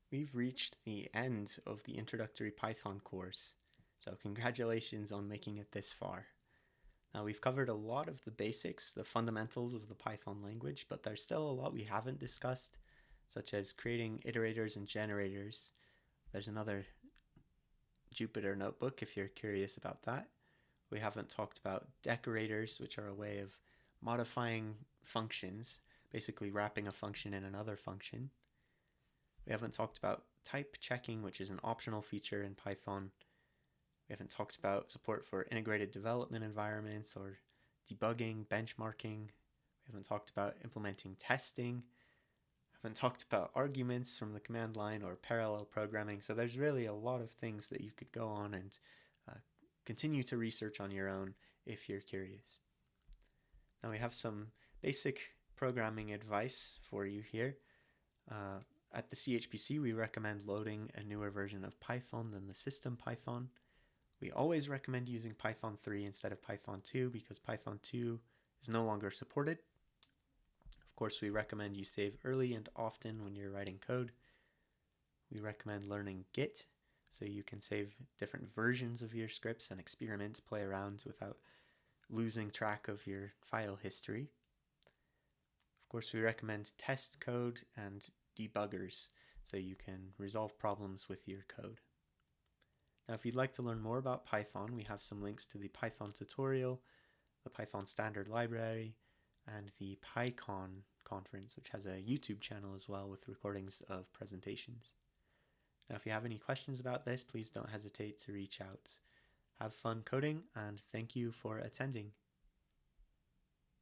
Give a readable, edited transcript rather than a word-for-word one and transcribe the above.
We've reached the end of the introductory Python course, so congratulations on making it this far. Now, we've covered a lot of the basics, the fundamentals of the Python language, but there's still a lot we haven't discussed, such as creating iterators and generators. There's another Jupyter notebook if you're curious about that. We haven't talked about decorators, which are a way of modifying functions, basically wrapping a function in another function. We haven't talked about type checking, which is an optional feature in Python. We haven't talked about support for integrated development environments or debugging, benchmarking. We haven't talked about implementing testing. We haven't talked about arguments from the command line or parallel programming. So there's really a lot of things that you could go on and uh, continue to research on your own if you're curious. Now we have some basic programming advice for you here. Uh, at the CHPC, we recommend loading a newer version of Python than the system Python. We always recommend using Python 3 instead of Python 2 because Python 2 is no longer supported. Of course, we recommend you save early and often when you're writing code. We recommend learning Git so you can save different versions of your scripts and experiment, play around without losing track of your file history. Of course, we recommend test code and debuggers so you can resolve problems with your code. Now, if you'd like to learn more about Python, we have some links to the Python tutorial, the Python standard library, and the PyCon conference, which has a YouTube channel as well with recordings of presentations. Now, if you have any questions about this, please don't hesitate to reach out. Have fun coding, and thank you for attending.